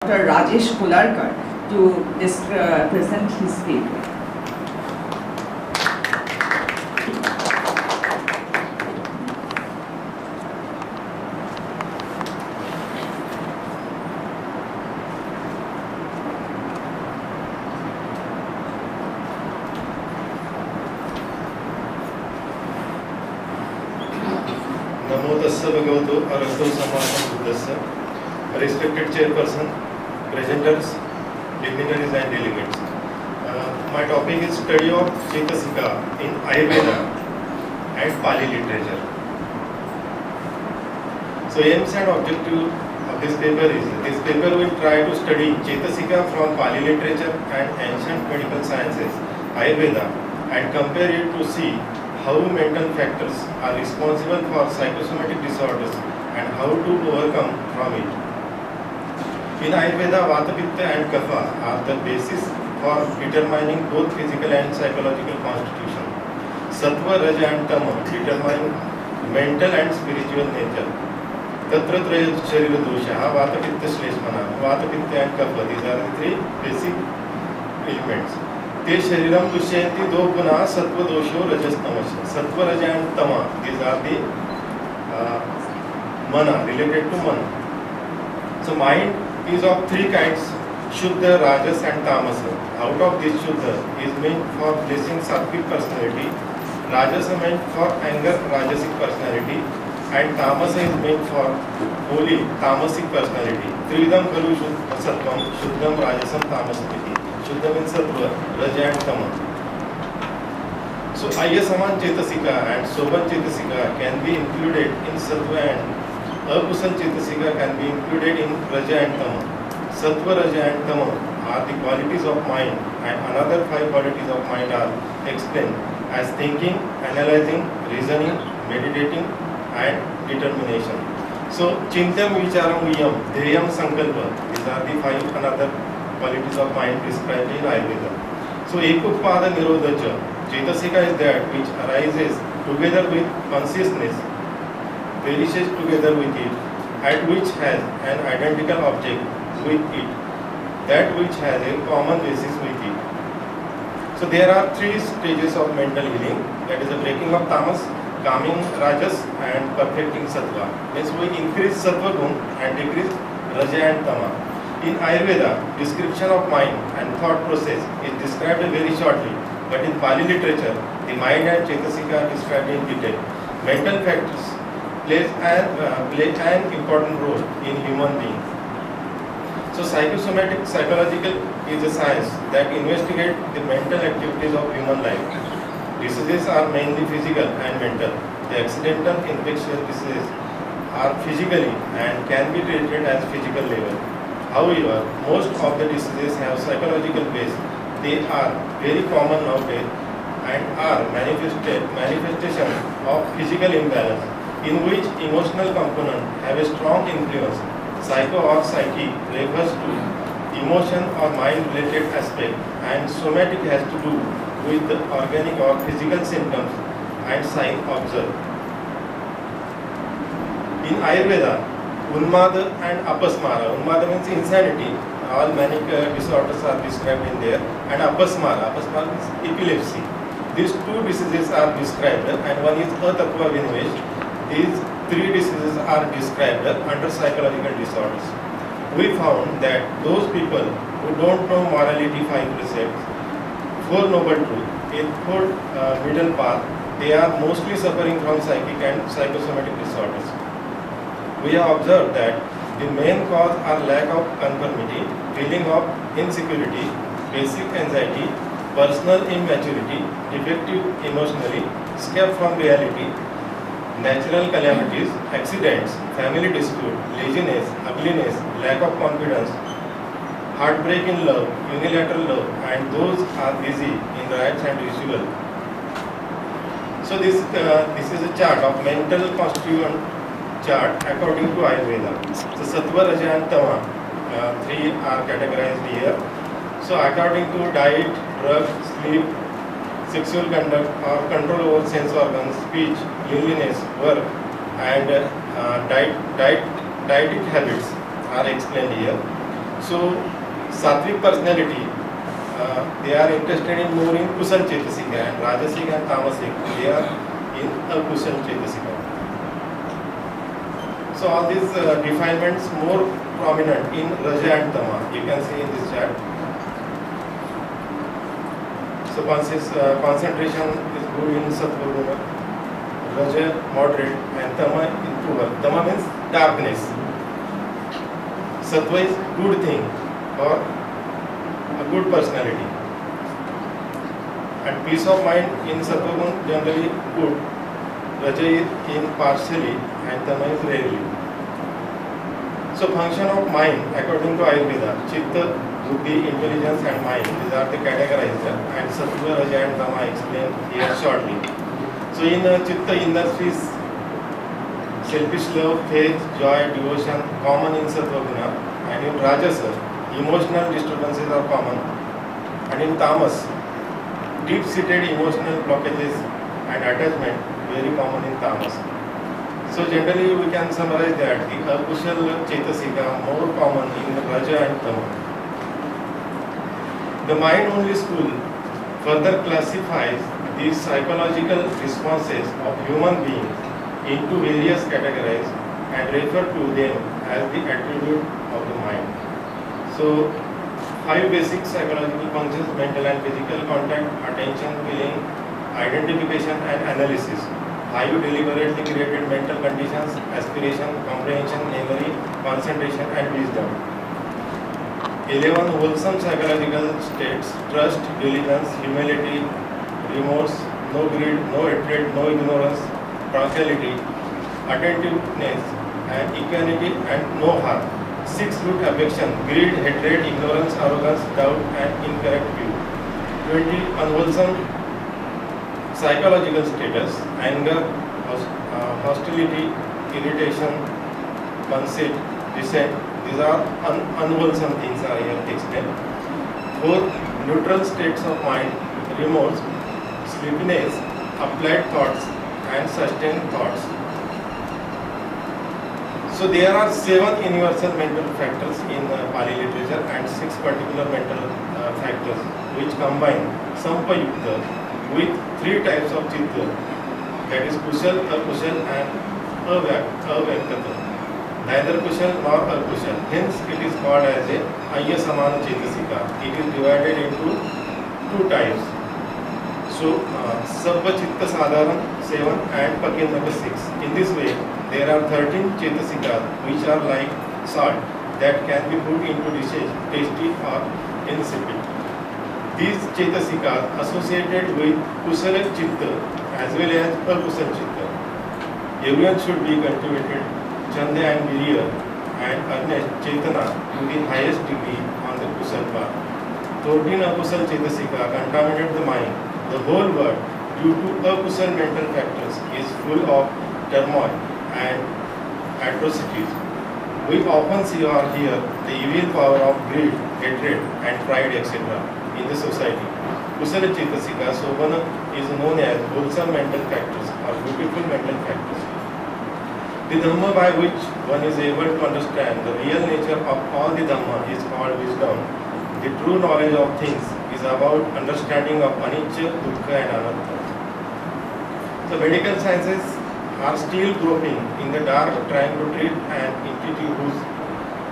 Dr. Rajesh Kolarkar to present his paper. Namo tassa bhagavato arahato samma sambuddhassa. Respected chairperson, presenters, dignitaries and delegates. My topic is study of Chetasika in Ayurveda and Pali literature. So aims and objective of this paper is, this paper will try to study Chetasika from Pali literature and ancient medical sciences, Ayurveda, and compare it to see how mental factors are responsible for psychosomatic disorders and how to overcome from it. In Ayurveda, Vata, Pitta and Kapha are the basis for determining both physical and psychological constitution. Sattva, Raja and Tama determine mental and spiritual nature. Tatra Traya Sharira Dosha, Vata, Pitta, Shleshmana, Vata, Pitta and Kapha, these are the three basic elements. Te Shariram Dushayanti Do Guna Sattva Dosho Rajas Tamasya. Sattva, Raja and Tama, these are the mana, related to mana. So mind is of three kinds, Shuddha, Rajas and Tamasa. Out of this Shuddha is meant for blessing Sattvic personality, Rajasa meant for anger, Rajasic personality, and Tamasa is meant for holy, Tamasic personality. Tridam Kalu Sattvam, Shuddham, Rajasam, Tamasam. Shuddha means Sattva, Raja and Tama. So Ayya Saman Chetasika and Soban Chetasika can be included in Sattva and Akusal Chetasika can be included in Raja and Tama. Sattva, Raja and Tama are the qualities of mind, and another 5 qualities of mind are explained as thinking, analyzing, reasoning, meditating and determination. So Chintam, Vicharam, Viyam, Dhyayam, Sankalpa, these are the 5 another qualities of mind described in Ayurveda. So Ekutpada Nirodhacha, Chetasika is that which arises together with consciousness, perishes together with it, and which has an identical object with it, that which has a common basis with it. So there are 3 stages of mental healing, that is the breaking of tamas, calming rajas and perfecting sattva. Means we increase sattva gun and decrease raja and tama. In Ayurveda, description of mind and thought process is described very shortly, but in Pali literature, the mind and Chetasika are described in detail. Mental factors play an important role in human being. So psychosomatic psychological is a science that investigates the mental activities of human life. Diseases are mainly physical and mental. The accidental infectious diseases are physically and can be treated as physical level. However, most of the diseases have psychological base. They are very common nowadays and are manifestation of physical imbalance in which emotional component have a strong influence. Psycho or psyche refers to emotion or mind related aspect, and somatic has to do with the organic or physical symptoms and signs observed. In Ayurveda, Unmada and Apasmara. Unmada means insanity. All manic disorders are described in there. And Apasmara. Apasmara means epilepsy. These 2 diseases are described, and one is Atattva Vinivesh. These 3 diseases are described under psychological disorders. We found that those people who don't know morality 5 precepts, 4 noble truths, 8 middle path, they are mostly suffering from psychic and psychosomatic disorders. We have observed that the main cause are lack of conformity, feeling of insecurity, basic anxiety, personal immaturity, defective emotionally, escape from reality, natural calamities, accidents, family dispute, laziness, ugliness, lack of confidence, heartbreak in love, unilateral love, and those are busy in rites and ritual. So this is a chart of mental constituent chart according to Ayurveda. So Sattva, Raja and Tama, 3 are categorized here. So according to diet, drug, sleep, sexual conduct or control over sense organs, speech, cleanliness, work, and dietic habits are explained here. So sattvic personality, they are interested in more in kusal chetasika, and rajasic and tamasic, they are in akusal chetasika. So all these refinements more prominent in raja and tama. You can see in this chart. So concentration is good in sattva guna, raja moderate, and tama in poor. Tama means darkness. Sattva is good thing or a good personality. And peace of mind in sattva guna generally good. Raja is in partially and tama is rarely. So function of mind according to Ayurveda, chitta, buddhi, intelligence and mind, these are the categorized, and sattva, raja and tama explained here shortly. So in chitta, inner peace, selfish love, faith, joy, devotion common in sattva guna, and in rajasa emotional disturbances are common, and in tamas deep seated emotional blockages and attachment very common in tamas. So generally we can summarize that the akushal chetasika more common in raja and tama. The mind only school further classifies these psychological responses of human beings into various categories and refer to them as the attribute of the mind. So 5 basic psychological functions: mental and physical contact, attention, feeling, identification and analysis. 5 deliberately created mental conditions: aspiration, comprehension, memory, concentration and wisdom. 11 wholesome psychological states: trust, diligence, humility, remorse, no greed, no hatred, no ignorance, tranquility, attentiveness and equanimity and no harm. 6 root affection: greed, hatred, ignorance, arrogance, doubt and incorrect view. 20 unwholesome psychological status: anger, hostility, irritation, conceit, dissent. These are unwholesome things are here explained. 4 neutral states of mind: remorse, sleepiness, applied thoughts and sustained thoughts. So there are 7 universal mental factors in Pali literature and 6 particular mental factors which combine sampayukta with 3 types of chitta, that is kushal, akushal and avyaktata. Neither kushal nor akushal. Hence it is called as a ayyasamana chetasika. It is divided into 2 types. So sabba chitta sadharan 7 and pakendaka 6. In this way there are 13 chetasikas which are like salt that can be put into dishes, tasty or insipid. These chetasikas associated with kusala chitta as well as akusala chitta. Everyone should be cultivated chanda and virya and earnest chetana to the highest degree on the kusal path. 14 akusal chetasika contaminate the mind. The whole world, due to akusal mental factors, is full of turmoil and atrocities. We often see or hear the evil power of greed, hatred and pride etc. in the society. Kusala chetasika sobana is known as wholesome mental factors or beautiful mental factors. The Dhamma by which one is able to understand the real nature of all the Dhamma is called wisdom. The true knowledge of things is about understanding of anicca, dukkha and anatta. The medical sciences are still groping in the dark, trying to treat an entity whose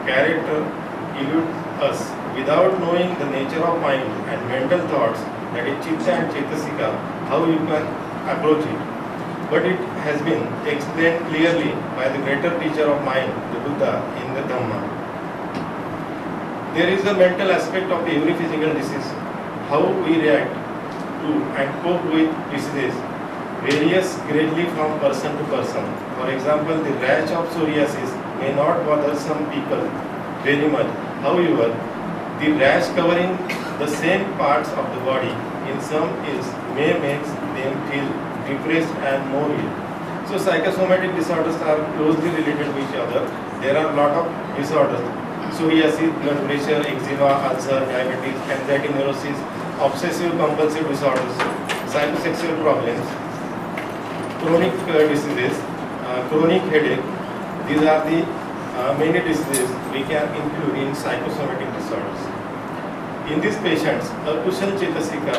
character eludes us. Without knowing the nature of mind and mental thoughts, that is chitta and chetasika, how you can approach it. But it has been explained clearly by the greater teacher of mind, the Buddha, in the Dhamma. There is a mental aspect of every physical disease. How we react to and cope with diseases varies greatly from person to person. For example, the rash of psoriasis may not bother some people very much. However, the rash covering the same parts of the body in some ills may make them feel depressed and more ill. So psychosomatic disorders are closely related to each other. There are a lot of disorders: psoriasis, blood pressure, eczema, ulcer, diabetes, anxiety, neurosis, obsessive compulsive disorders, psychosexual problems, chronic diseases, chronic headache. These are the many diseases we can include in psychosomatic disorders. In these patients, Akushal Chetasika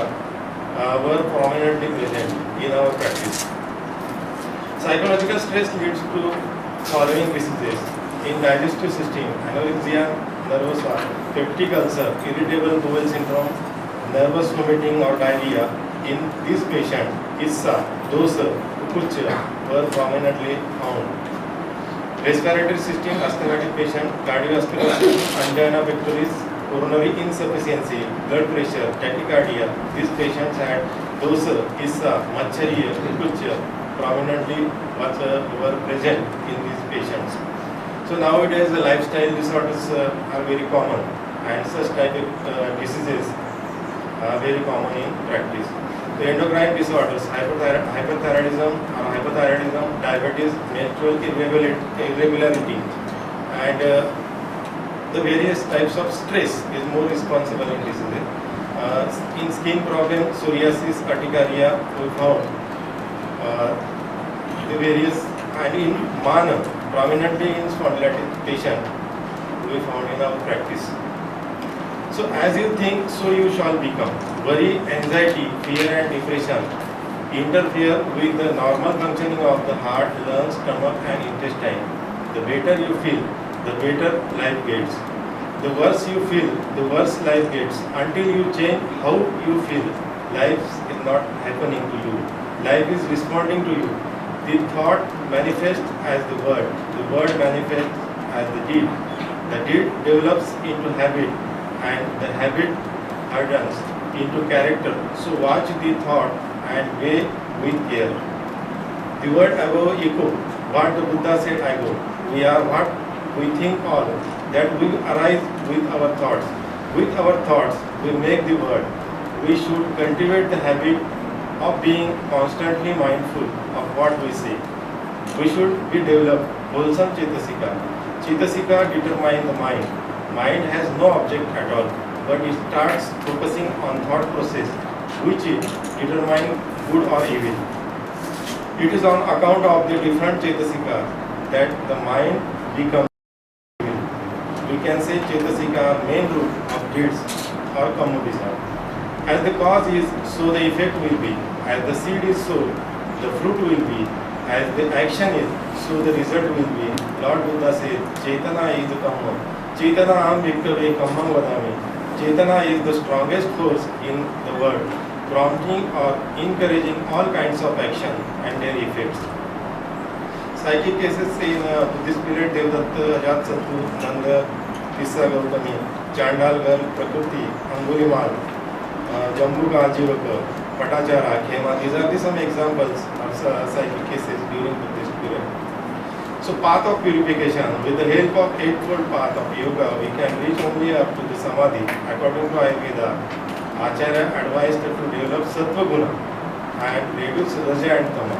were prominently present in our practice. Psychological stress leads to following diseases in digestive system: anorexia nervosa, peptic ulcer, irritable bowel syndrome, nervous vomiting or diarrhea. In this patient, Issa, Dosa, Ukucha were prominently found. Respiratory system, asthmatic patient, cardiovascular system, angina pectoris, coronary insufficiency, blood pressure, tachycardia. These patients had Dosa, Issa, Machariya, Ukucha prominently were present in these patients. So nowadays the lifestyle disorders are very common, and such type of diseases are very common in practice. The endocrine disorders, hyperthyroidism, diabetes, menstrual irregularity, and the various types of stress is more responsible in diseases. In skin problem, psoriasis, urticaria, we found the various, and in mana, prominently in spondylitis patient, we found in our practice. So as you think, so you shall become. Worry, anxiety, fear and depression interfere with the normal functioning of the heart, lungs, stomach and intestine. The better you feel, the better life gets. The worse you feel, the worse life gets. Until you change how you feel, life is not happening to you. Life is responding to you. The thought manifests as the word manifests as the deed. The deed develops into habit, and the habit hardens into character. So watch the thought and weigh with care. The word above echo what the Buddha said, I go. We are what we think all. That will arise with our thoughts. With our thoughts, we make the word. We should cultivate the habit of being constantly mindful of what we say. We should be developed wholesome Chetasika. Chetasika determines the mind. Mind has no object at all, but it starts focusing on thought process, which is determining good or evil. It is on account of the different Chetasika that the mind becomes evil. We can say Chetasika are main root of deeds or Kamudisa. As the cause is, so the effect will be. As the seed is sown, the fruit will be. As the action is, so the result will be. Lord Buddha says, Chaitana is the Kamma. Chaitana aham bhikkave kammam vadami. Chaitana is the strongest force in the world, prompting or encouraging all kinds of action and their effects. Psychic cases in Buddhist period, Devdatta, Ajatsattu, Nanda, Tissa Gautami, Chandalgal, Prakriti, Angulimal, Jambu Kanjivaka, Patachara, Khema. These are some examples of psychic cases during Buddhist period. So path of purification, with the help of eightfold path of yoga, we can reach only up to the samadhi. According to Ayurveda, Acharya advised to develop sattva guna and reduce raja and tama.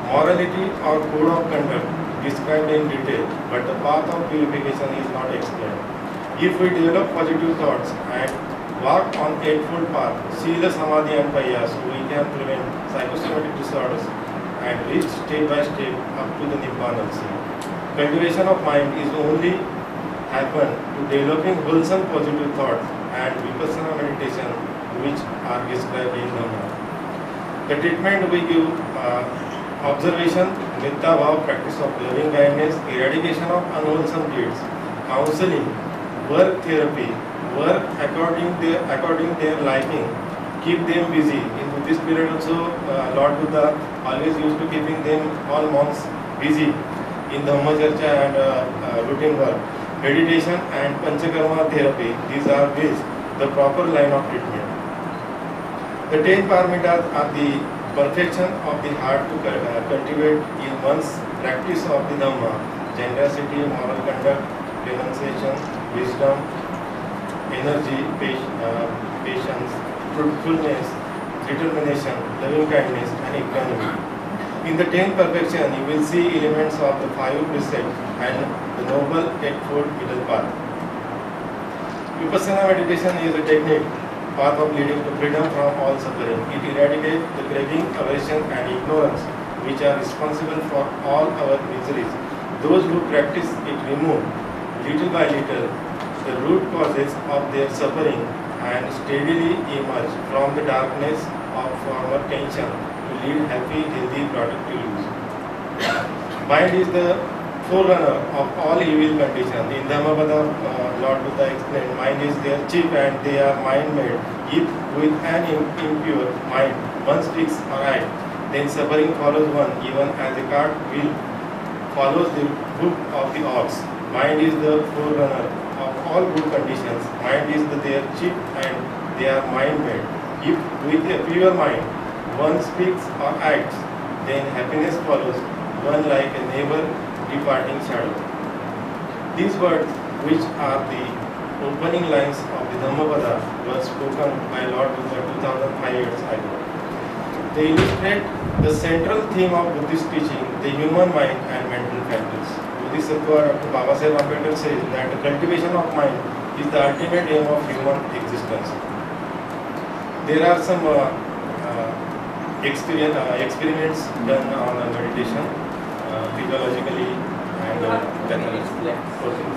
Morality or code of conduct described in detail, but the path of purification is not explained. If we develop positive thoughts and walk on eightfold path, sila, samadhi and payas, we can prevent psychosomatic disorders and reach step by step up to the Nibbana sea. Cultivation of mind is only happen to developing wholesome positive thoughts and vipassana meditation, which are described in Dhamma. The treatment we give observation, metta bhav, practice of loving kindness, eradication of unwholesome deeds, counseling, work therapy, work according their liking, keep them busy. In this period also, Lord Buddha always used to keeping them, all monks, busy in Dhamma Charcha and routine work. Meditation and Panchakarma therapy, these are the proper line of treatment. The 10 paramitas are the perfection of the heart to cultivate in one's practice of the Dhamma: generosity, moral conduct, renunciation, wisdom, energy, patience, fruitfulness, determination, loving kindness and equanimity. In the 10 perfection, you will see elements of the 5 precepts and the noble eightfold middle path. Vipassana meditation is a technique, path of leading to freedom from all suffering. It eradicates the craving, aversion and ignorance which are responsible for all our miseries. Those who practice it remove, little by little, the root causes of their suffering and steadily emerge from the darkness of former tension to lead happy, healthy, productive lives. Mind is the forerunner of all evil conditions. In Dhammapada, Lord Buddha explained, mind is their chief and they are mind-made. If with an impure mind one speaks or acts, then suffering follows one, even as a cart wheel follows the hoof of the ox. Mind is the forerunner of all good conditions. Mind is their chief and they are mind-made. If with a pure mind one speaks or acts, then happiness follows one like a never departing shadow. These words, which are the opening lines of the Dhammapada, were spoken by Lord Buddha 2005 years ago. They illustrate the central theme of Buddhist teaching, the human mind and mental factors. Buddhist Dr. Babasaheb Ambedkar says that the cultivation of mind is the ultimate aim of human existence. There are some experiments done on meditation, physiologically and pathologically. Okay.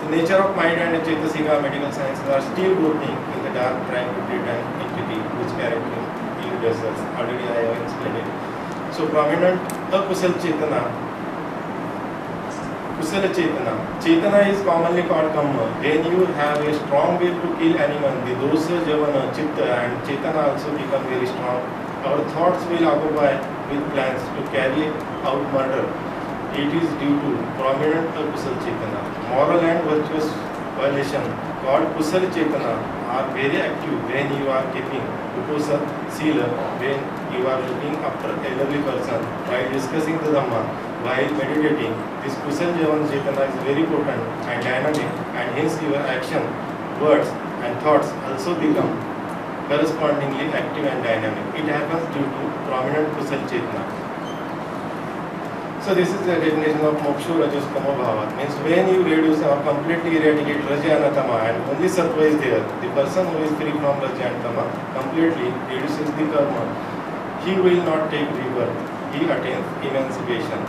The nature of mind and Chetasika medical sciences are still working in the dark, trying to treat an entity which characterizes us. Already I have explained it. So prominent akusal chetana. Kusala chetana. Chetana is commonly called kamma. When you have a strong will to kill anyone, the dosa, javana, chitta and chetana also become very strong. Our thoughts will occupy with plans to carry out murder. It is due to prominent kusala chetana. Moral and virtuous violation called kusala chetana are very active when you are keeping upasad, sila, when you are looking after elderly person, while discussing the Dhamma, while meditating. This kusala javana chetana is very potent and dynamic, and hence your action, words and thoughts also become correspondingly active and dynamic. It happens due to prominent kusala chetana. So this is the definition of moksha rajas tamo bhava. Means when you reduce or completely eradicate raja and tama and only sattva is there, the person who is free from raja and tama completely reduces the karma. He will not take rebirth. He attains emancipation.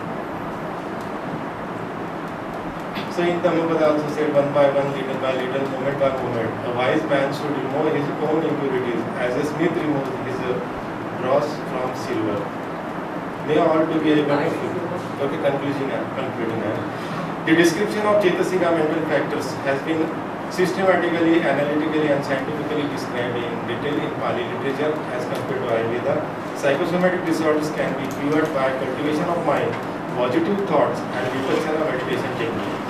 So in Dhammapada also said, one by one, little by little, moment by moment, a wise man should remove his own impurities as a smith removes his dross from silver. May all to be able to. Okay, concluding. The description of Chetasika mental factors has been systematically, analytically and scientifically described in detail in Pali literature as compared to Ayurveda. Psychosomatic disorders can be cured by cultivation of mind, positive thoughts and vipassana meditation technique.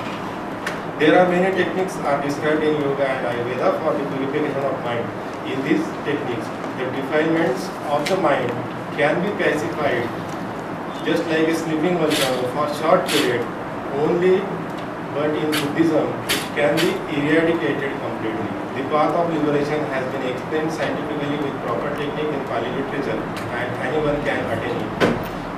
There are many techniques are described in Yoga and Ayurveda for the purification of mind. In these techniques, the defilements of the mind can be pacified just like a sleeping volcano for short period only, but in Buddhism it can be eradicated completely. The path of liberation has been explained scientifically with proper technique in Pali literature and anyone can attain it.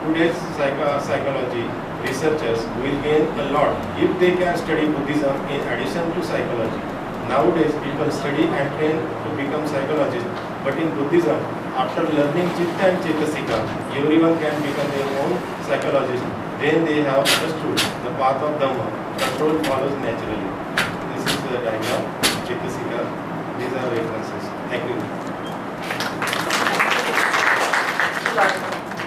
Today's psychology researchers will gain a lot if they can study Buddhism in addition to psychology. Nowadays people study and train to become psychologists, but in Buddhism, after learning Chitta and Chetasika, everyone can become their own psychologist when they have understood the path of Dhamma. Control follows naturally. This is the diagram, Chetasika. These are references. Thank you.